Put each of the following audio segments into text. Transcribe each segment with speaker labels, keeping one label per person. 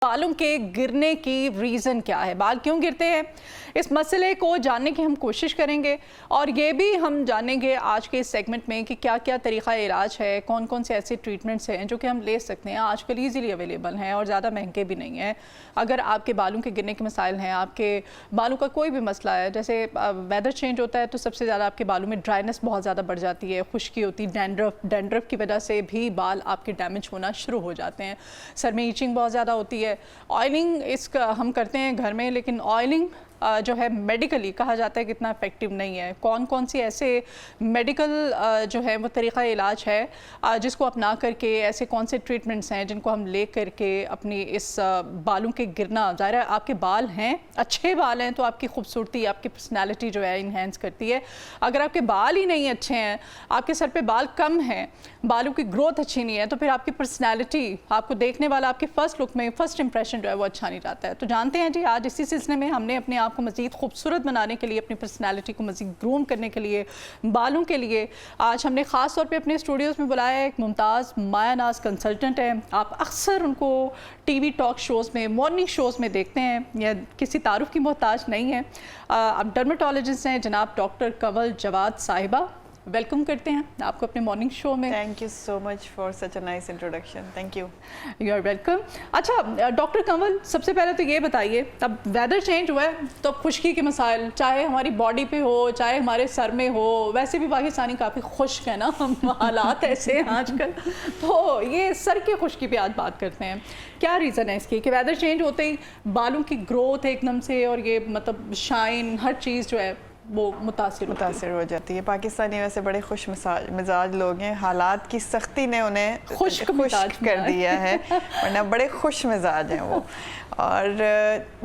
Speaker 1: बालों के गिरने की रीज़न क्या है, बाल क्यों गिरते हैं, इस मसले को जानने की हम कोशिश करेंगे और ये भी हम जानेंगे आज के इस सेगमेंट में कि क्या क्या तरीक़ा इलाज है, कौन कौन से ऐसे ट्रीटमेंट्स हैं जो कि हम ले सकते हैं, आजकल ईज़िली अवेलेबल हैं और ज़्यादा महंगे भी नहीं हैं। अगर आपके बालों के गिरने के मसाइल हैं, आपके बालों का कोई भी मसला है, जैसे वेदर चेंज होता है तो सबसे ज़्यादा आपके बालों में ड्राइनेस बहुत ज़्यादा बढ़ जाती है, खुश्की होती है, डैंड्रफ की वजह से भी बाल आपके डैमेज होना शुरू हो जाते हैं, सर में ईचिंग बहुत ज़्यादा होती है। ऑयलिंग इसका हम करते हैं घर में, लेकिन ऑयलिंग जो है मेडिकली कहा जाता है कि इतना इफेक्टिव नहीं है। कौन कौन सी ऐसे मेडिकल जो है वो तरीक़ा इलाज है जिसको अपना करके, ऐसे कौन से ट्रीटमेंट्स हैं जिनको हम ले करके अपनी इस बालों के गिरना, ज़ाहिर है आपके बाल हैं, अच्छे बाल हैं तो आपकी खूबसूरती, आपकी पर्सनैलिटी जो है इन्हेंस करती है। अगर आपके बाल ही नहीं अच्छे हैं, आपके सर पे बाल कम हैं, बालों की ग्रोथ अच्छी नहीं है, तो फिर आपकी पर्सनैलिटी, आपको देखने वाला आपके फर्स्ट लुक में फर्स्ट इंप्रेशन जो है वो अच्छा नहीं जाता है। तो जानते हैं जी, आज इसी सिलसिले में हमने अपने आप को मज़ीद खूबसूरत बनाने के लिए, अपनी पर्सनैलिटी को मज़ीद ग्रूम करने के लिए, बालों के लिए आज हमने ख़ास तौर पे अपने स्टूडियोज़ में बुलाया है एक मुमताज़ माया नाज कंसल्टेंट है। आप अक्सर उनको टीवी टॉक शोज़ में, मॉर्निंग शोज़ में देखते हैं, या किसी तारुफ की मोहताज नहीं है। आप डर्मेटोलॉजिस्ट हैं जनाब डॉक्टर कंवल जवाद साहिबा, वेलकम करते हैं आपको अपने मॉर्निंग शो में।
Speaker 2: Thank you so much for such a nice introduction. Thank you.
Speaker 1: You are welcome. अच्छा डॉक्टर कंवल, सबसे पहले तो ये बताइए, अब वेदर चेंज हुआ है तो खुश्की के मसाइल, चाहे हमारी बॉडी पे हो, चाहे हमारे सर में हो, वैसे भी पाकिस्तानी काफ़ी खुश्क है ना, हम हालात ऐसे हैं आजकल, तो ये सर की खुश्की पे आज बात करते हैं। क्या रीज़न है इसकी कि वेदर चेंज होते ही बालों की ग्रोथ एकदम से और ये मतलब शाइन, हर चीज़ जो है वो मुतासिर हो
Speaker 2: जाती है। पाकिस्तानी वैसे बड़े खुश मिजाज लोग हैं, हालात की सख्ती ने उन्हें खुश्क कर दिया है, वरना बड़े खुश मिजाज हैं वो। और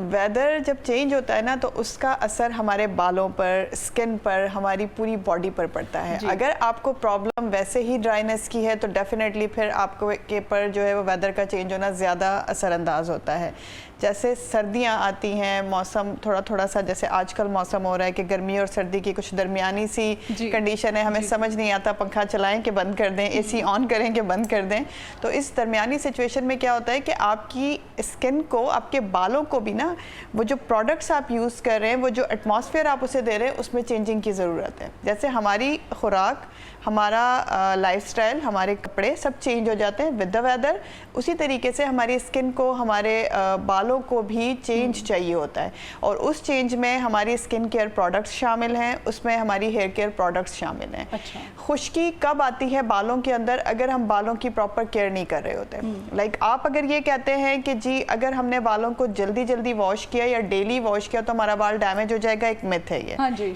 Speaker 2: वेदर जब चेंज होता है ना तो उसका असर हमारे बालों पर, स्किन पर, हमारी पूरी बॉडी पर पड़ता है। अगर आपको प्रॉब्लम वैसे ही ड्राइनेस की है तो डेफिनेटली फिर आपको के पर जो है वो वेदर का चेंज होना ज़्यादा असरअंदाज होता है। जैसे सर्दियां आती हैं, मौसम थोड़ा थोड़ा सा, जैसे आजकल मौसम हो रहा है कि गर्मी और सर्दी की कुछ दरमियानी सी कंडीशन है, हमें समझ नहीं आता पंखा चलाएं कि बंद कर दें, एसी ऑन करें कि बंद कर दें। तो इस दरमियानी सिचुएशन में क्या होता है कि आपकी स्किन को, आपके बालों को भी ना, वो जो प्रोडक्ट्स आप यूज़ कर रहे हैं, वो जो एटमॉस्फेयर आप उसे दे रहे हैं, उसमें चेंजिंग की ज़रूरत है। जैसे हमारी खुराक, हमारा लाइफस्टाइल, हमारे कपड़े सब चेंज हो जाते हैं विद द वेदर, उसी तरीके से हमारी स्किन को, हमारे बालों को भी चेंज चाहिए होता है। और उस चेंज में हमारी स्किन केयर प्रोडक्ट्स शामिल हैं, उसमें हमारी हेयर केयर प्रोडक्ट्स शामिल हैं।
Speaker 1: अच्छा।
Speaker 2: खुश्की कब आती है बालों के अंदर? अगर हम बालों की प्रॉपर केयर नहीं कर रहे होते। लाइक आप अगर ये कहते हैं कि जी अगर हमने बालों को जल्दी जल्दी वॉश किया या डेली वॉश किया तो हमारा बाल डैमेज हो जाएगा, एक मिथ है ये।
Speaker 1: हाँ जी,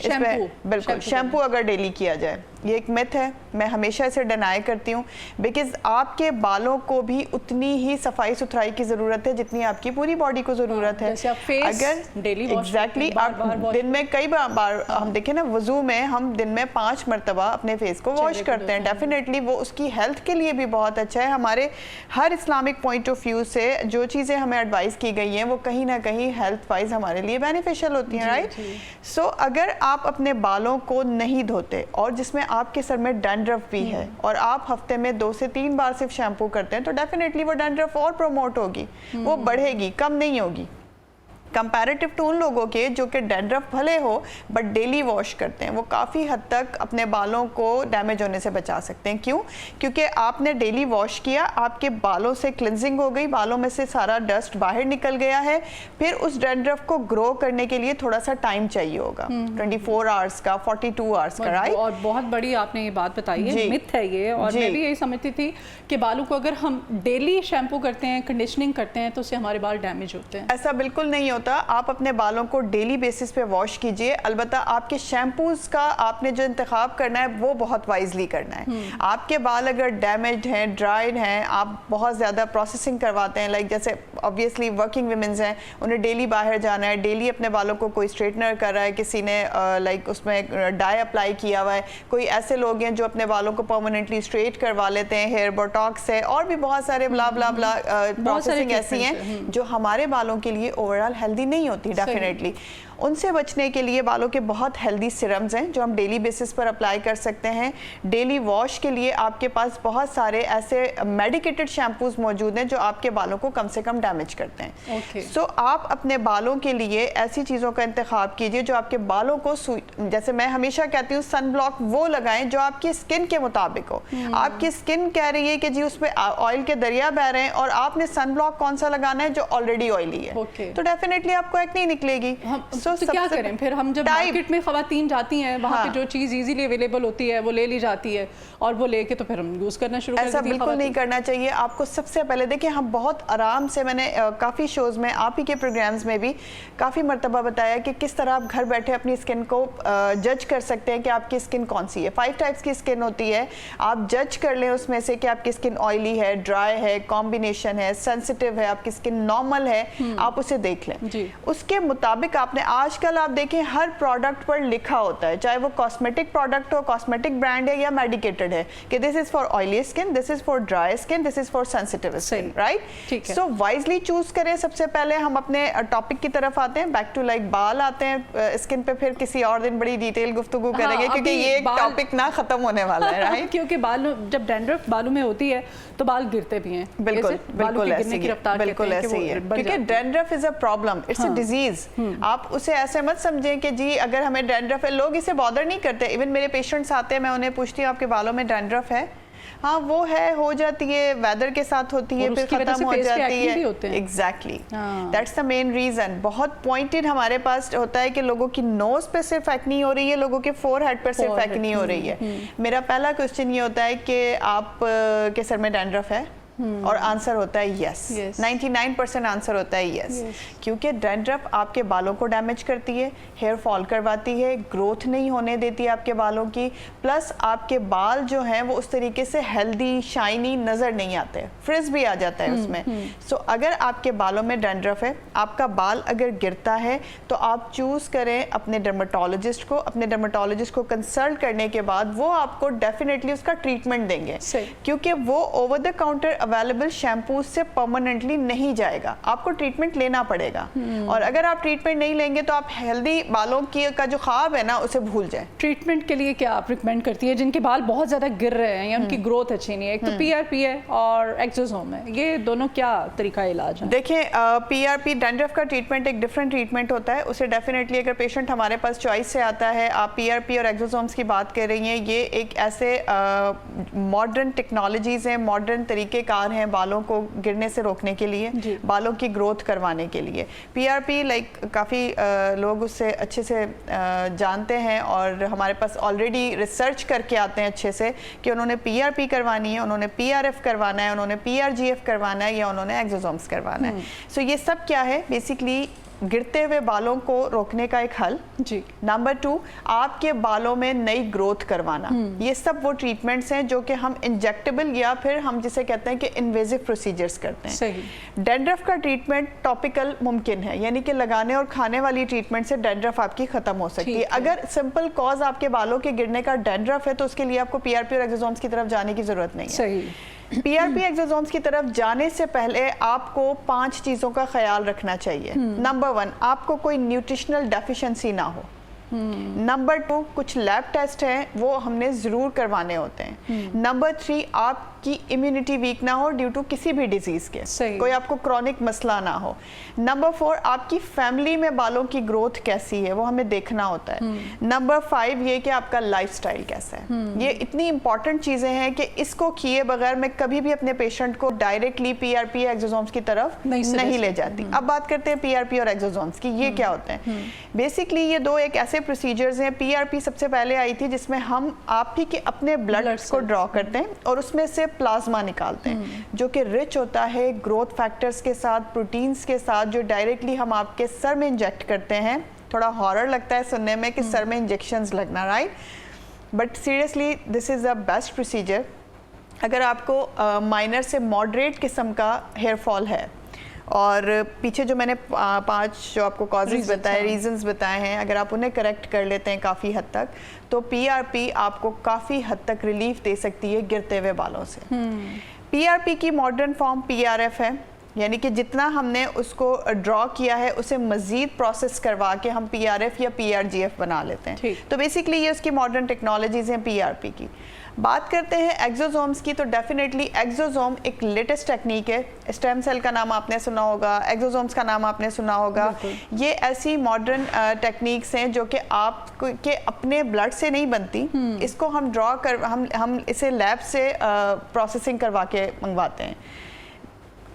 Speaker 2: बिल्कुल, शैम्पू अगर डेली किया जाए, ये एक मिथ है। मैं हमेशा इसे डिनाई करती हूँ, बिकॉज आपके बालों को भी उतनी ही सफाई सुथराई की ज़रूरत है जितनी आपकी पूरी बॉडी को ज़रूरत है।
Speaker 1: अगर डेली
Speaker 2: एग्जैक्टली आप दिन में कई बार हम देखें ना, वजू में हम दिन में 5 मरतबा अपने फेस को वॉश करते हैं, डेफिनेटली वो उसकी हेल्थ के लिए भी बहुत अच्छा है। हमारे हर इस्लामिक पॉइंट ऑफ व्यू से जो चीज़ें हमें एडवाइस की गई हैं वो कहीं ना कहीं हेल्थ वाइज हमारे लिए बेनिफिशियल होती हैं, राइट? सो अगर आप अपने बालों को नहीं धोते और जिसमें आपके सर में डैंड्रफ भी है और आप हफ्ते में 2 से 3 बार सिर्फ शैम्पू करते हैं तो डेफिनेटली वो डैंड्रफ और प्रमोट होगी, वो बढ़ेगी, कम नहीं होगी। कंपैरेटिव टू उन लोगों के जो कि डैंड्रफ भले हो बट डेली वॉश करते हैं, वो काफ़ी हद तक अपने बालों को डैमेज होने से बचा सकते हैं। क्यों? क्योंकि आपने डेली वॉश किया, आपके बालों से क्लिनजिंग हो गई, बालों में से सारा डस्ट बाहर निकल गया है, फिर उस डैंड्रफ को ग्रो करने के लिए थोड़ा सा टाइम चाहिए होगा, 24 आवर्स का, 42 आवर्स का, राइट?
Speaker 1: और बहुत बड़ी आपने ये बात बताई है, मिथ है ये, और मैं भी यही समझती थी कि बालों को अगर हम डेली शैम्पू करते हैं, कंडीशनिंग करते हैं तो उससे हमारे बाल डैमेज होते हैं।
Speaker 2: ऐसा बिल्कुल नहीं होता। आप अपने बालों को डेली बेसिस पे वॉश कीजिए। अलबत्ता आपके शैम्पूज का आपने जो इंतखाब करना है वो बहुत वाइजली करना है। आपके बाल अगर डैमेज्ड हैं, ड्राइड हैं, आप बहुत ज़्यादा प्रोसेसिंग करवाते हैं, लाइक जैसे ऑब्वियसली वर्किंग विमेंस हैं, उन्हें डेली बाहर जाना है, डेली अपने बालों को कोई स्ट्रेटनर कर रहा है, किसी ने लाइक उसमें डाई अप्लाई किया हुआ है, कोई ऐसे लोग हैं जो अपने बालों को परमानेंटली स्ट्रेट करवा लेते हैं, हेयर बोटॉक्स है, और भी बहुत सारे ब्ला ब्ला ब्ला प्रोसेसिंग ऐसी हैं जो हमारे बालों के लिए ओवरऑल हेल्दी नहीं होती डेफिनेटली। उनसे बचने के लिए बालों के बहुत हेल्दी सिरम्स हैं जो हम डेली बेसिस पर अप्लाई कर सकते हैं। डेली वॉश के लिए आपके पास बहुत सारे ऐसे मेडिकेटेड शैम्पूज मौजूद हैं जो आपके बालों को कम से कम डैमेज करते हैं। सो आप अपने बालों के लिए ऐसी चीज़ों का इंतखाब कीजिए जो आपके बालों को, जैसे मैं हमेशा कहती हूँ, सन ब्लॉक वो लगाएं जो आपकी स्किन के मुताबिक हो। आपकी स्किन कह रही है कि जी उसमें ऑयल के दरिया बह रहे हैं और आपने सन ब्लॉक कौन सा लगाना है जो ऑलरेडी ऑयली है, तो डेफिनेटली आपको एक्ने निकलेगी।
Speaker 1: तो क्या करें फिर? हम जब मार्केट में खवातीन जाती हैं, वहाँ पे जो चीज़ इजीली अवेलेबल होती है वो ले ली जाती है और वो लेके तो फिर हम यूज़ करना शुरू कर देते हैं।
Speaker 2: ऐसा बिल्कुल नहीं करना चाहिए। आपको सबसे पहले देखिए, हम बहुत आराम से, मैंने काफ़ी शोज़ में, आप ही के प्रोग्राम्स में भी काफ़ी मरतबा बताया कि किस तरह आप घर बैठे अपनी स्किन को जज कर सकते हैं कि आपकी स्किन कौन सी है। 5 टाइप्स की स्किन होती है, आप जज कर लें उसमें से कि आपकी स्किन ऑयली है, ड्राई है, कॉम्बिनेशन है, सेंसिटिव है, आपकी स्किन नॉर्मल है, आप उसे देख लें। उसके मुताबिक आपने, आजकल आप देखें हर प्रोडक्ट पर लिखा होता है, चाहे वो कॉस्मेटिक प्रोडक्ट हो, कॉस्मेटिक ब्रांड है या मेडिकेटेड है, कि this is for oily skin, this is for dry skin, this is for sensitive skin, right? So wisely choose करें। सबसे पहले हम अपने टॉपिक की तरफ आते हैं, बैक टू लाइक बाल आते हैं। स्किन पे फिर किसी और दिन बड़ी डिटेल गुफ्तगू करेंगे, क्योंकि ये एक टॉपिक ना खत्म होने वाला है, राइट?
Speaker 1: क्योंकि बाल, जब डैंड्रफ बालों में होती है तो बाल गिरते भी हैं।
Speaker 2: बिल्कुल बिल्कुल ऐसे ही है, क्योंकि dandruff is a problem, it's a disease. आप उसे ऐसे मत समझें कि जी अगर हमें डैंड्रफ है, लोग इसे बॉदर नहीं करते। इवन मेरे पेशेंट्स आते हैं, मैं उन्हें पूछती हूँ आपके बालों में डैंड्रफ है? हाँ वो है, हो जाती है, वेदर के साथ होती है, फिर खत्म हो जाती है। Exactly, that's the main reason. बहुत पॉइंटेड हमारे पास होता है कि लोगों की नोज पे सिर्फ एक्नी हो रही है, लोगों के फोरहेड पर सिर्फ एक्नी हो रही है। मेरा पहला क्वेश्चन ये होता है कि आप के सर में डैंड्रफ है? और आंसर होता है यस। 99% आंसर होता है यस, क्योंकि डैंड्रफ आपके बालों को डैमेज करती है, हेयर फॉल करवाती है, ग्रोथ नहीं होने देती आपके बालों की, प्लस आपके बाल जो हैं वो उस तरीके से हेल्दी शाइनी नज़र नहीं आते, फ्रिज भी आ जाता है उसमें। सो अगर आपके बालों में डैंड्रफ है, आपका बाल अगर गिरता है, तो आप चूज़ करें अपने डर्मेटोलॉजिस्ट को। अपने डर्मेटोलॉजिस्ट को कंसल्ट करने के बाद वो आपको डेफिनेटली उसका ट्रीटमेंट देंगे, क्योंकि वो over the counter available shampoo से परमानेंटली नहीं जाएगा, आपको ट्रीटमेंट लेना पड़ेगा। और अगर आप ट्रीटमेंट नहीं लेंगे तो आप हेल्दी बालों की का जो ख्वाब है ना उसे भूल जाए।
Speaker 1: ट्रीटमेंट के लिए क्या आप रिकमेंड करती है जिनके बाल बहुत ज़्यादा गिर रहे हैं या उनकी ग्रोथ अच्छी नहीं है? एक तो PRP है और एक्सोसोम है, ये दोनों क्या तरीका इलाज है?
Speaker 2: देखिए, PRP डैंड्रफ का ट्रीटमेंट एक डिफरेंट ट्रीटमेंट होता है। उसे डेफिनेटली अगर पेशेंट हमारे पास चॉइस से आता है, आप PRP और एक्सोसोम्स की बात कर रही हैं, ये एक ऐसे मॉडर्न टेक्नोलॉजीज हैं, मॉडर्न तरीके कार हैं बालों को गिरने से रोकने के लिए, बालों की ग्रोथ करवाने के लिए। PRP लाइक काफ़ी लोग उससे अच्छे से जानते हैं और हमारे पास ऑलरेडी रिसर्च करके आते हैं अच्छे से कि उन्होंने PRP करवानी है, उन्होंने PRF करवाना है, उन्होंने PRGF करवाना है या उन्होंने एक्सोसोम्स करवाना है। सो ये सब क्या है? बेसिकली गिरते हुए बालों को रोकने का एक हल जी। नंबर 2, आपके बालों में नई ग्रोथ करवाना। ये सब वो ट्रीटमेंट्स हैं जो कि हम इंजेक्टेबल या फिर हम जिसे कहते हैं कि इन्वेजिव प्रोसीजर्स करते हैं। सही। डैंड्रफ का ट्रीटमेंट टॉपिकल मुमकिन है, यानी कि लगाने और खाने वाली ट्रीटमेंट से डैंड्रफ आपकी खत्म हो सकती है। अगर सिंपल कॉज आपके बालों के गिरने का डैंड्रफ है तो उसके लिए आपको PRP और एक्सोसोम्स की तरफ जाने की जरूरत नहीं है। सही। PRP एक्सोसोम्स की तरफ जाने से पहले आपको 5 चीज़ों का ख्याल रखना चाहिए। नंबर 1, आपको कोई न्यूट्रिशनल डेफिशिएंसी ना हो। नंबर 2, कुछ लैब टेस्ट हैं वो हमने ज़रूर करवाने होते हैं। नंबर 3, आपकी इम्यूनिटी वीक ना हो ड्यू टू किसी भी डिजीज़ के, कोई आपको क्रॉनिक मसला ना हो। नंबर 4, आपकी फैमिली में बालों की ग्रोथ कैसी है वो हमें देखना होता है। नंबर 5, ये कि आपका लाइफस्टाइल कैसा है। ये इतनी इंपॉर्टेंट चीज़ें हैं कि इसको किए बगैर मैं कभी भी अपने पेशेंट को डायरेक्टली PRP एक्सोसोम्स की तरफ नहीं ले जाती। अब बात करते हैं PRP और एक्सोसोम्स की, ये क्या होते हैं? बेसिकली ये दो एक ऐसे प्रोसीजर्स हैं। PRP सबसे पहले आई थी जिसमें हम आप ही के अपने ब्लड को ड्रॉ करते हैं और उसमें से प्लाज्मा निकालते हैं जो कि रिच होता है ग्रोथ फैक्टर्स के साथ, प्रोटीन्स के साथ, जो डायरेक्टली हम आपके सर में इंजेक्ट करते हैं। थोड़ा हॉरर लगता है सुनने में कि सर में इंजेक्शंस लगना, right? But seriously this is the best procedure अगर आपको माइनर से मॉडरेट किस्म का हेयर फॉल है। और पीछे जो मैंने 5 जो आपको कॉजेज बताए, रीजंस बताए हैं, अगर आप उन्हें करेक्ट कर लेते हैं काफ़ी हद तक, तो PRP आपको काफ़ी हद तक रिलीफ दे सकती है गिरते हुए बालों से। PRP की मॉडर्न फॉर्म PRF है। यानी कि जितना हमने उसको ड्रॉ किया है उसे मज़ीद प्रोसेस करवा के हम PRF या PRGF बना लेते हैं। तो बेसिकली ये उसकी मॉडर्न टेक्नोलॉजीज़ हैं PRP की। बात करते हैं एक्सोसोम्स की, तो डेफिनेटली एक्सोसोम एक लेटेस्ट टेक्निक है। स्टेम सेल का नाम आपने सुना होगा, एक्सोसोम्स का नाम आपने सुना होगा। ये ऐसी मॉडर्न टेक्निक्स हैं जो कि आप के अपने ब्लड से नहीं बनती, इसको हम ड्रॉ कर हम इसे लैब से प्रोसेसिंग करवा के मंगवाते हैं।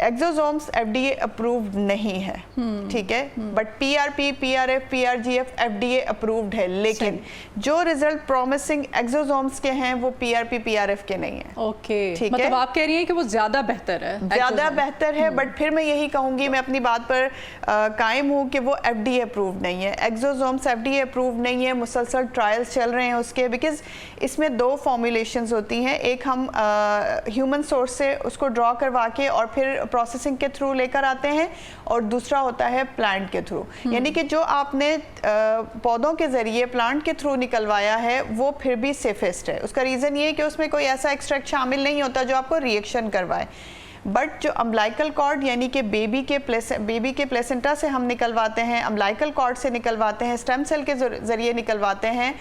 Speaker 2: एक्सोसोम्स FDA अप्रूव्ड नहीं है, ठीक है, but PRP, PRF, PRGF FDA approved है, लेकिन जो रिजल्ट प्रॉमिसिंग एक्सोसोम्स के हैं वो PRP, PRF के नहीं है।
Speaker 1: ओके, मतलब आप कह रही हैं कि वो ज्यादा बेहतर है,
Speaker 2: ज्यादा बेहतर है, बट फिर मैं यही कहूंगी, मैं अपनी बात पर कायम हूँ कि वो FDA अप्रूव्ड नहीं है। एक्सोसोम्स FDA अप्रूव्ड नहीं है, मुसलसल ट्रायल्स चल रहे हैं उसके, बिकॉज इसमें दो फॉर्मुलेशंस होती हैं। एक हम ह्यूमन सोर्स से उसको ड्रॉ करवा के और फिर प्रोसेसिंग के थ्रू लेकर आते हैं, और दूसरा होता है प्लांट के थ्रू। यानी कि जो आपने पौधों के जरिए प्लांट के थ्रू निकलवाया है वो फिर भी सेफेस्ट है। उसका रीज़न ये है कि उसमें कोई ऐसा एक्सट्रैक्ट शामिल नहीं होता जो आपको रिएक्शन करवाए। बट जो अम्बिलिकल कॉर्ड यानी कि बेबी के प्लेसेंटा से हम निकलवाते हैं, अम्बिलिकल कॉर्ड से निकलवाते हैं, स्टेम सेल के ज़रिए निकलवाते हैं,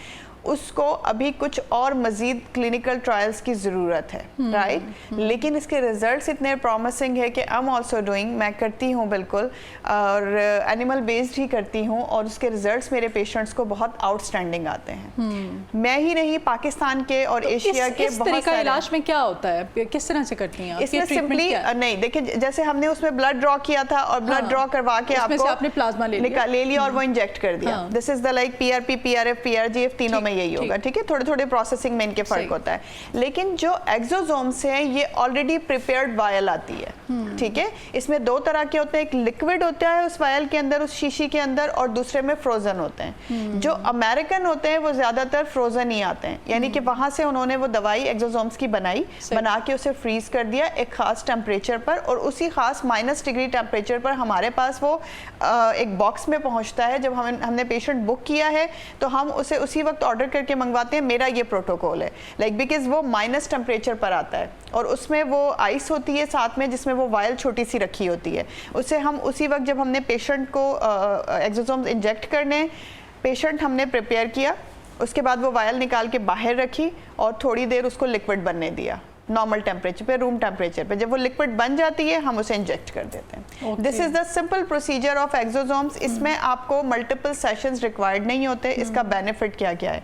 Speaker 2: उसको अभी कुछ और मज़ीद क्लिनिकल ट्रायल्स की ज़रूरत है, राइट? लेकिन इसके रिजल्ट्स इतने प्रॉमिसिंग है कि आई एम ऑल्सो डूइंग, मैं करती हूँ बिल्कुल, और एनिमल बेस्ड ही करती हूँ, और उसके रिजल्ट्स मेरे पेशेंट्स को बहुत आउटस्टैंडिंग आते हैं। मैं ही नहीं, पाकिस्तान के और एशिया के
Speaker 1: बहुत सारे। इलाज में क्या होता है, किस तरह से करती हैं?
Speaker 2: इसमें सिंपली नहीं, देखिए जैसे हमने उसमें ब्लड ड्रॉ किया था और ब्लड ड्रॉ करवा के आपने
Speaker 1: प्लाज्मा ले
Speaker 2: लिया और वो इंजेक्ट कर दिया। This is the like PRP, PRF, PRGF तीनों में यही होगा, ठीक है। थोड़े थोड़े प्रोसेसिंग में इनके फर्क होता है, लेकिन जो एक्सोसोम्स हैं ये ऑलरेडी प्रिपेयर्ड वायल आती है, ठीक है। इसमें दो तरह के होते हैं, एक लिक्विड होता है उस वायल के अंदर, उस शीशी के अंदर, और दूसरे में फ्रोजन होते हैं। जो अमेरिकन होते हैं वो ज्यादातर फ्रोजन ही आते हैं, यानी कि वहां से उन्होंने वो दवाई एक्सोसोम्स की बना के उसे फ्रीज कर दिया एक खास टेम्परेचर पर, और उसी खास -डिग्री टेम्परेचर पर हमारे पास वो एक बॉक्स में पहुंचता है। जब हमने पेशेंट बुक किया है तो हम उसे उसी वक्त ऑर्डर करके मंगवाते हैं। मेरा ये प्रोटोकॉल है, लाइक बिकॉज वो माइनस टेम्परेचर पर आता है, और उसमें वो आइस होती है साथ में, जिसमें वो वायल छोटी सी रखी होती है। उसे हम उसी वक्त जब हमने पेशेंट को एक्सोसोम्स इंजेक्ट करने, पेशेंट हमने प्रिपेयर किया, उसके बाद वो वायल निकाल के बाहर रखी और थोड़ी देर उसको लिक्विड बनने दिया नॉर्मल टेम्परेचर पे, रूम टेम्परेचर पे। जब वो लिक्विड बन जाती है हम उसे इंजेक्ट कर देते हैं। This is the simple procedure of exosomes. इसमें आपको मल्टीपल सेशंस रिक्वायर्ड नहीं होते। इसका बेनिफिट क्या क्या है?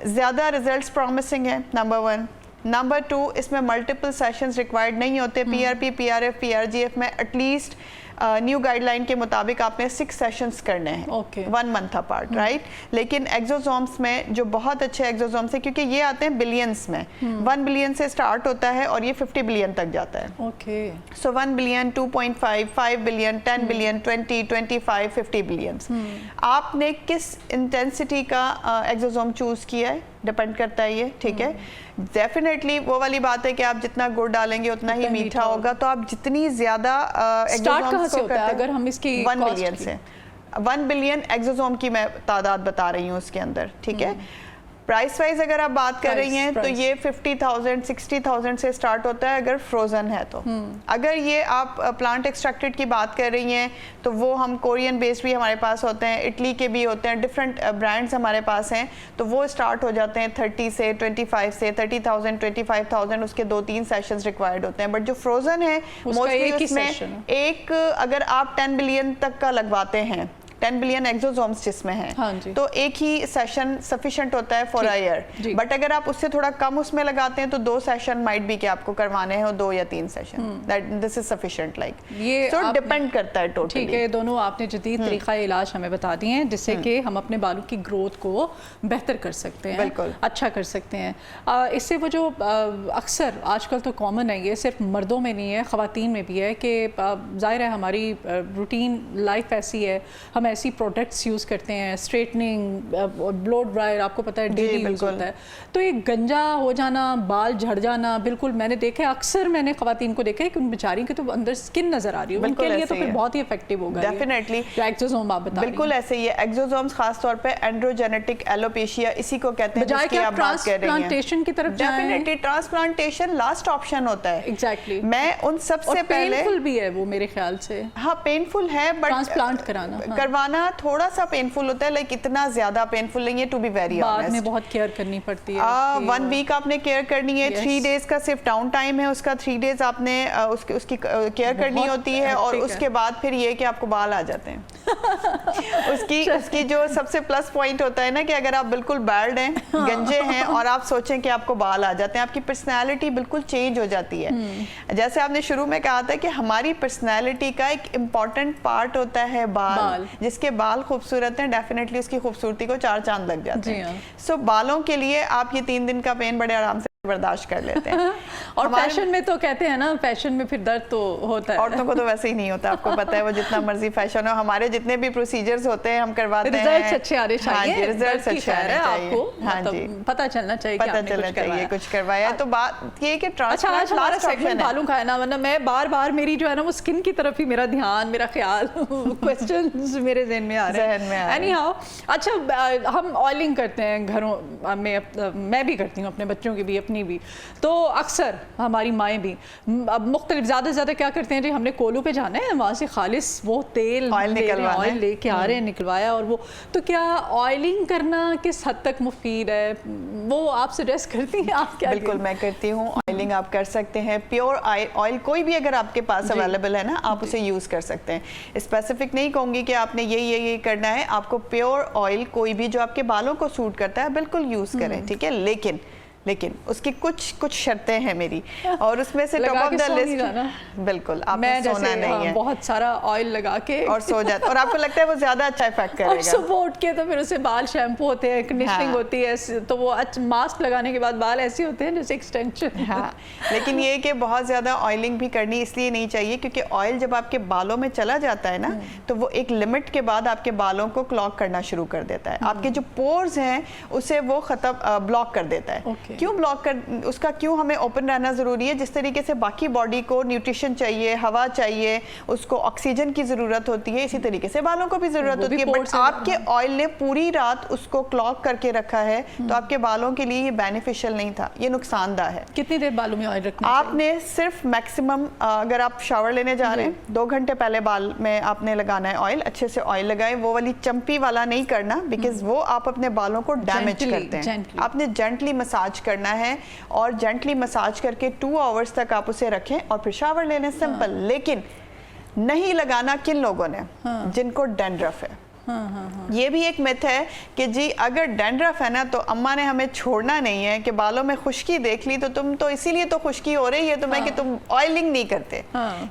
Speaker 2: ज़्यादा रिजल्ट्स प्रॉमिसिंग है, नंबर 1। नंबर 2, इसमें मल्टीपल सेशंस रिक्वायर्ड नहीं होते। PRP, PRF, PRGF में एटलीस्ट न्यू गाइडलाइन के मुताबिक आपने 6 सेशंस करने हैं, 1 मंथ अपार्ट, राइट? लेकिन एक्सोसोम्स में जो बहुत अच्छे एक्सोसोम्स है, क्योंकि ये आते हैं बिलियंस में, 1 बिलियन से स्टार्ट होता है और ये 50 बिलियन तक जाता है। सो 1 बिलियन, 2.5, 5 बिलियन, 10 बिलियन, 20, 25, 50 बिलियंस। आपने किस इंटेंसिटी का एक्सोसोम चूज किया है, डिपेंड करता है ये, ठीक है। डेफिनेटली वो वाली बात है कि आप जितना गुड़ डालेंगे उतना ही मीठा होगा, तो आप जितनी ज्यादा
Speaker 1: एक्सोसोम्स को करते हैं, अगर हम इसकी
Speaker 2: 1 बिलियन से 1 बिलियन एक्सोसोम की मैं तादाद बता रही हूँ उसके अंदर, ठीक है। प्राइस वाइज अगर आप बात कर रही हैं तो ये 50,000 60,000 से स्टार्ट होता है अगर फ्रोजन है तो। अगर ये आप प्लांट एक्सट्रैक्टेड की बात कर रही हैं तो वो हम कोरियन बेस्ड भी हमारे पास होते हैं, इटली के भी होते हैं, डिफरेंट ब्रांड्स हमारे पास हैं, तो वो स्टार्ट हो जाते हैं 30 से 25 से 30,000 25,000, उसके 2-3 सेशंस रिक्वायर्ड होते हैं। बट जो फ्रोजन है मोस्टली उसमें एक, अगर आप 10 बिलियन तक का लगवाते हैं, 10 बिलियन एक्सोसोम्स जिसमें हैं, तो एक ही सेशन सफिशिएंट होता है फॉर अ ईयर। बट अगर आप उससे थोड़ा कम उसमें लगाते हैं तो 2 सेशन माइट भी कि आपको करवाने हैं, 2 या 3 session, that this is sufficient. Like ये सो डिपेंड करता है टोटली।
Speaker 1: ठीक है, दोनों आपने जदीद तरीका इलाज हमें बता दिए हैं जिससे कि हम अपने बालों की ग्रोथ को बेहतर कर सकते हैं,
Speaker 2: बिल्कुल अच्छा
Speaker 1: कर सकते हैं। इससे वो जो अक्सर आजकल तो कॉमन है, ये सिर्फ मर्दों में नहीं है, ख़वातीन में भी है कि ज़ाहिर है हमारी रूटीन लाइफ ऐसी है, हम ऐसी प्रोडक्ट्स यूज़ करते हैं, स्ट्रेटनिंग, ब्लो ड्रायर, आपको पता है डेली यूज़ होता है, तो एक गंजा हो जाना, बाल झड़ जाना, बिल्कुल मैंने देखा है, अक्सर मैंने ख़वातीन को देखा है कि उन बेचारी के तो अंदर स्किन नज़र आ रही है, उनके लिए तो फिर बहुत ही इफेक्टिव होगा
Speaker 2: डेफिनेटली।
Speaker 1: एक्सोसोम आप बता
Speaker 2: बिल्कुल ऐसे ही है, एक्सोसोम्स खासतौर पे एंड्रोजेनेटिक एलोपेशिया इसी को कहते हैं, जिसकी आप बात कर रही हैं।
Speaker 1: ट्रांसप्लांटेशन की तरफ
Speaker 2: डेफिनेटली ट्रांसप्लांटेशन लास्ट ऑप्शन होता है।
Speaker 1: एग्जैक्टली
Speaker 2: मैं उन सबसे पहले
Speaker 1: पेनफुल भी है वो मेरे ख्याल से।
Speaker 2: हाँ पेनफुल है, बट
Speaker 1: ट्रांसप्लांट
Speaker 2: करवाना थोड़ा सा पेनफुल होता है, लाइक इतना ज्यादा पेनफुल नहीं है, टू बी वेरी ऑनेस्ट।
Speaker 1: बाद में बहुत केयर करनी पड़ती है।
Speaker 2: 1 वीक आपने केयर करनी है, 3 डेज का सिर्फ डाउन टाइम है, उसका 3 डेज आपने उसकी केयर करनी होती है, और उसके बाद फिर ये कि आपको बाल आ जाते हैं। उसकी जो सबसे प्लस पॉइंट होता है ना कि अगर आप बिल्कुल बैल्ड हैं, गंजे हैं, और आप सोचें कि आपको बाल आ जाते हैं, आपकी पर्सनैलिटी बिल्कुल चेंज हो जाती है। जैसे आपने शुरू में कहा था कि हमारी पर्सनैलिटी का एक इम्पॉर्टेंट पार्ट होता है बाल। जिसके बाल खूबसूरत हैं, डेफिनेटली उसकी खूबसूरती को 4 चांद लग जाते हैं। सो बालों के लिए आप ये 3 दिन का पेन बड़े आराम से बर्दाश्त कर लेते हैं।
Speaker 1: और फैशन में तो कहते हैं ना, फैशन में फिर दर्द तो होता है।
Speaker 2: औरतों को तो वैसे ही नहीं होता, आपको पता है, वो जितना मर्जी फैशन हो, हमारे जितने भी प्रोसीजर्स होते हैं हम करवाते हैं,
Speaker 1: रिजल्ट्स अच्छे आने चाहिए,
Speaker 2: रिजल्ट्स अच्छे आने चाहिए,
Speaker 1: आपको
Speaker 2: हाँ जी,
Speaker 1: पता चलना चाहिए,
Speaker 2: पता चलना चाहिए कुछ करवाया। तो बात ये कि ट्रांसप्लांट लास्ट ऑप्शन है।
Speaker 1: बालों का है ना, वरना मैं बार मेरी जो है ना वो स्किन की तरफ ही मेरा ध्यान, मेरा ख्याल, क्वेश्चंस मेरे ज़हन में आ रहे हैं। एनीहाउ, अच्छा हम ऑयलिंग करते हैं घरों में, मैं भी करती हूँ, अपने बच्चों की भी, अपनी भी, तो अक्सर हमारी माएँ भी अब मुख्तलिफ ज़्यादा से ज़्यादा क्या करते हैं जी, हमने कोलू पे जाना है, वहाँ से खालिस वो तेल ऑयल लेके आ रहे हैं, निकलवाया, और वो तो क्या ऑयलिंग करना किस हद तक मुफीद है, वो आप सजेस्ट करती हैं? आप क्या?
Speaker 2: बिल्कुल मैं करती हूँ, ऑयलिंग आप कर सकते हैं। प्योर ऑयल कोई भी अगर आपके पास अवेलेबल है ना, आप उसे यूज़ कर सकते हैं। स्पेसिफिक नहीं कहूँगी कि आपने ये करना है, आपको प्योर ऑयल कोई भी जो आपके बालों को सूट करता है बिल्कुल यूज़ करें, ठीक है। लेकिन उसकी कुछ शर्तें हैं मेरी, और उसमें से टॉप ऑफ द लिस्ट बिल्कुल आपने सोना नहीं है, बहुत
Speaker 1: सारा ऑयल लगा के
Speaker 2: और सो जाता, और आपको लगता है वो ज्यादा अच्छा इफेक्ट करेगा,
Speaker 1: और सुबह उठ के तो फिर उसे बाल शैम्पू होते हैं, कंडीशनिंग होती है, तो वो मास्क लगाने के बाद बाल ऐसे होते हैं जैसे एक्सटेंशन।
Speaker 2: हाँ, लेकिन ये कि बहुत ज्यादा ऑयलिंग भी करनी इसलिए नहीं चाहिए क्योंकि ऑयल जब आपके बालों में चला जाता है ना, तो वो एक लिमिट के बाद आपके बालों को क्लॉग करना शुरू कर देता है, आपके जो पोर्स हैं उसे वो खत्म ब्लॉक कर देता है। क्यों ब्लॉक कर, उसका क्यों हमें ओपन रहना ज़रूरी है? जिस तरीके से बाकी बॉडी को न्यूट्रिशन चाहिए, हवा चाहिए, उसको ऑक्सीजन की ज़रूरत होती है, इसी तरीके से बालों को भी ज़रूरत होती है, बट आपके ऑयल ने पूरी रात उसको क्लॉग करके रखा है, तो आपके बालों के लिए ये बेनिफिशियल नहीं था, ये नुकसानदाह है।
Speaker 1: कितनी देर बालों में ऑयल रखना
Speaker 2: आपने सिर्फ मैक्सिमम, अगर आप शावर लेने जा रहे हैं 2 घंटे पहले बाल में आपने लगाना है ऑयल, अच्छे से ऑयल लगाएं, वो वाली चंपी वाला नहीं करना, बिकॉज वो आप अपने बालों को डैमेज करते हैं। आपने जेंटली मसाज करना है, और जेंटली मसाज करके 2 आवर्स तक आप उसे रखें और फिर शावर ले लें, सिंपल। लेकिन नहीं लगाना किन लोगों ने? जिनको डैंड्रफ है। ये भी एक मिथ है कि जी अगर डैंड्रफ है ना तो अम्मा ने हमें छोड़ना नहीं है, कि बालों में खुश्की देख ली तो तुम तो इसीलिए तो खुश्की हो रही है तुम्हें कि तुम ऑयलिंग नहीं करते।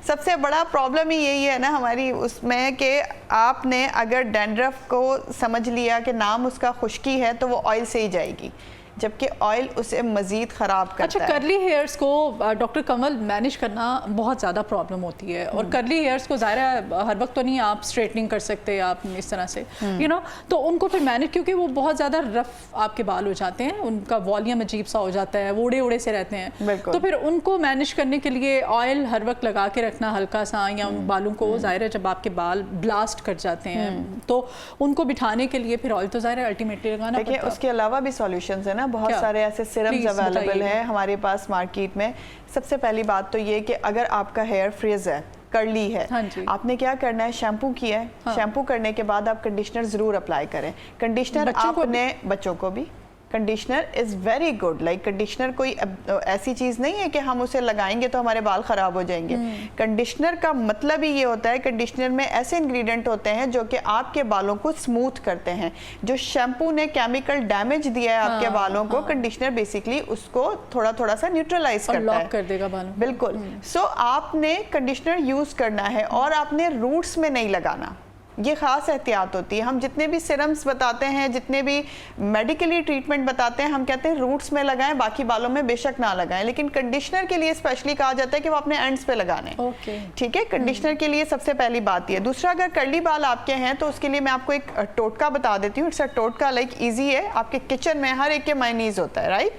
Speaker 2: सबसे बड़ा प्रॉब्लम ही यही है ना हमारी उसमें, कि आपने अगर डैंड्रफ को समझ लिया कि नाम उसका खुश्की है तो वो ऑयल से ही जाएगी, जबकि ऑयल उसे मजीद ख़राब करता है।
Speaker 1: अच्छा, करली हेयर्स को डॉक्टर कमल मैनेज करना बहुत ज़्यादा प्रॉब्लम होती है, और करली हेयर्स को ज़ाहिर है हर वक्त तो नहीं आप स्ट्रेटनिंग कर सकते आप इस तरह से, यू नो, तो उनको फिर मैनेज, क्योंकि वो बहुत ज़्यादा रफ आपके बाल हो जाते हैं, उनका वॉल्यूम अजीब सा हो जाता है, वो उड़े से रहते हैं, तो फिर उनको मैनेज करने के लिए ऑयल हर वक्त लगा के रखना हल्का सा, या उन बालों को, ज़ाहिर है जब आपके बाल ब्लास्ट कर जाते हैं तो उनको बिठाने के लिए फिर ऑयल तो ज़ाहिर है अल्टीमेटली लगाना पड़ता है।
Speaker 2: उसके अलावा भी सॉल्यूशंस है ना, बहुत सारे ऐसे सिरम्स अवेलेबल हैं हमारे पास मार्केट में। सबसे पहली बात तो ये कि अगर आपका हेयर फ्रिज है, कर्ली है, आपने क्या करना है, शैम्पू किया है, शैम्पू करने के बाद आप कंडीशनर ज़रूर अप्लाई करें। कंडीशनर आपने, बच्चों को भी conditioner is very good, like conditioner कोई ऐसी चीज़ नहीं है कि हम उसे लगाएंगे तो हमारे बाल ख़राब हो जाएंगे। कंडीशनर का मतलब ही ये होता है, कंडीशनर में ऐसे इंग्रेडिएंट होते हैं जो कि आपके बालों को स्मूथ करते हैं। जो शैम्पू ने केमिकल डैमेज दिया है आपके बालों को, कंडीशनर बेसिकली उसको थोड़ा थोड़ा सा न्यूट्रलाइज करता है,
Speaker 1: कर देगा बालों।
Speaker 2: बिल्कुल। सो आपने कंडीशनर यूज़ करना है और आपने रूट्स में नहीं लगाना, ये ख़ास एहतियात होती है। हम जितने भी सिरम्स बताते हैं, जितने भी मेडिकली ट्रीटमेंट बताते हैं, हम कहते हैं रूट्स में लगाएं, बाकी बालों में बेशक ना लगाएं, लेकिन कंडीशनर के लिए स्पेशली कहा जाता है कि वो अपने एंड्स पे लगाने हैं। ठीक है, कंडीशनर के लिए सबसे पहली बात ये। दूसरा, अगर कर्ली बाल आपके हैं तो उसके लिए मैं आपको एक टोटका बता देती हूँ। इट्स अ टोटका, लाइक ईजी है। आपके किचन में हर एक के मायोनीज होता है, राइट?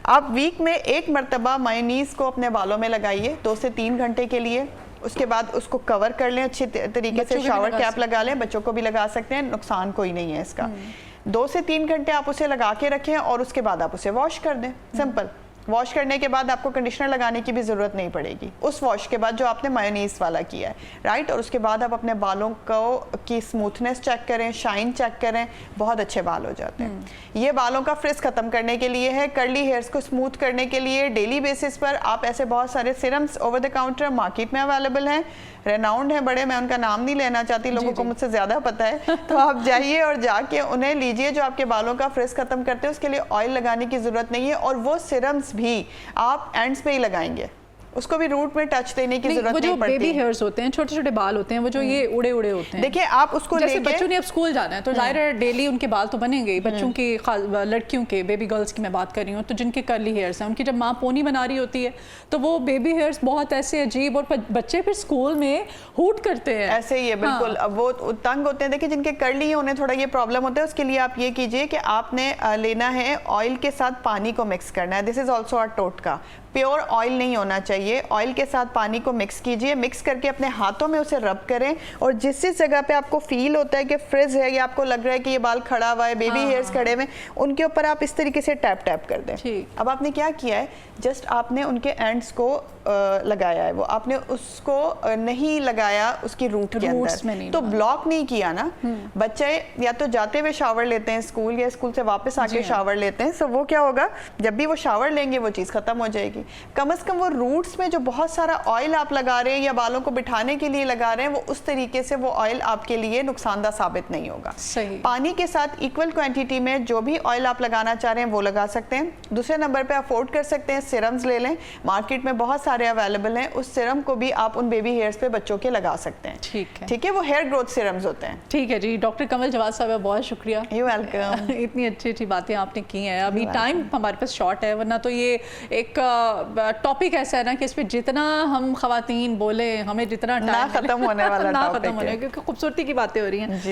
Speaker 2: आप वीक में एक मरतबा मायोनीज को अपने बालों में लगाइए 2 से 3 घंटे के लिए। उसके बाद उसको कवर कर लें अच्छे तरीके से, शावर कैप लगा लें, बच्चों को भी लगा सकते हैं, नुकसान कोई नहीं है इसका। 2 से 3 घंटे आप उसे लगा के रखें और उसके बाद आप उसे वॉश कर दें, सिंपल। वॉश करने के बाद आपको कंडीशनर लगाने की भी ज़रूरत नहीं पड़ेगी उस वॉश के बाद जो आपने मायोनीज वाला किया है, राइट? और उसके बाद आप अपने बालों को की स्मूथनेस चेक करें, शाइन चेक करें, बहुत अच्छे बाल हो जाते हैं। ये बालों का फ्रिज ख़त्म करने के लिए है। कर्ली हेयर्स को स्मूथ करने के लिए डेली बेसिस पर आप ऐसे बहुत सारे serums over the counter market में अवेलेबल हैं, रेनाउंड है बड़े, मैं उनका नाम नहीं लेना चाहती, लोगों को मुझसे ज़्यादा पता है। तो आप जाइए और जाके उन्हें लीजिए, जो आपके बालों का फ्रिज ख़त्म करते हैं। उसके लिए ऑयल लगाने की ज़रूरत नहीं है, और वो सिरम्स भी आप एंड्स पे ही लगाएंगे, उसको भी रूट में टच देने की जरूरत नहीं पड़ती।
Speaker 1: बेबी हेयर्स होते हैं, छोटे छोटे बाल होते हैं, वो जो ये उड़े उड़े होते हैं,
Speaker 2: देखिए आप उसको
Speaker 1: जैसे बच्चों ने अब स्कूल जाना है तो जाहिर है डेली उनके बाल तो बनेंगे। बच्चों की, लड़कियों के, बेबी गर्ल्स की मैं बात कर रही हूँ, तो जिनके कर्ली हेयर्स हैं, उनकी जब माँ पोनी बना रही होती है तो वो बेबी हेयर्स बहुत ऐसे अजीब, और बच्चे फिर स्कूल में हूट करते हैं
Speaker 2: ऐसे ही है। बिल्कुल, अब वो तंग होते हैं। देखिए जिनके कर्ली है उन्हें थोड़ा ये प्रॉब्लम होता है। उसके लिए आप ये कीजिए कि आपने लेना है ऑयल के साथ पानी को मिक्स करना है। दिस इज ऑल्सो अ टोटका। प्योर ऑयल नहीं होना चाहिए, ऑयल के साथ पानी को मिक्स कीजिए, मिक्स करके अपने हाथों में उसे रब करें, और जिस जिस जगह पे आपको फील होता है कि फ्रिज है या आपको लग रहा है कि ये बाल खड़ा हुआ है, बेबी हेयर्स खड़े हुए, उनके ऊपर आप इस तरीके से टैप टैप कर दें। अब आपने क्या किया है, जस्ट आपने उनके एंड्स को लगाया है, वो आपने उसको नहीं लगाया उसकी रूट के अंदर, तो ब्लॉक नहीं किया ना। बच्चे या तो जाते हुए शावर लेते हैं स्कूल, या स्कूल से वापस आके शावर लेते हैं, सो वो क्या होगा, जब भी वो शावर लेंगे वो चीज़ खत्म हो जाएगी। कम से कम वो रूट्स में जो बहुत सारा ऑयल आप लगा रहे हैं या बालों को बिठाने के लिए लगा रहे हैं, वो उस तरीके से वो ऑयल आपके लिए नुकसानदा साबित नहीं होगा।
Speaker 1: सही।
Speaker 2: पानी के साथ इक्वल क्वांटिटी में जो भी ऑयल आप लगाना चाह रहे हैं वो लगा सकते हैं। दूसरे नंबर पे अफोर्ड कर सकते हैं, सिरम्स ले लें, मार्केट में बहुत सारे अवेलेबल हैं। उस सिरम को भी आप उन बेबी हेयर्स पे बच्चों के लगा सकते हैं। ठीक है, वो हेयर ग्रोथ सिरम्स होते हैं।
Speaker 1: ठीक है जी, डॉक्टर कमल जवाद साहब, बहुत शुक्रिया।
Speaker 2: You welcome.
Speaker 1: इतनी अच्छी अच्छी बातें आपने की हैं। अभी टाइम हमारे पास शॉर्ट है, वरना तो ये एक टॉपिक ऐसा है ना कि इस पे जितना हम खवातीन बोले, हमें जितना
Speaker 2: ना खत्म होने वाला
Speaker 1: ना खत्म होने, क्योंकि खूबसूरती की बातें हो रही हैं।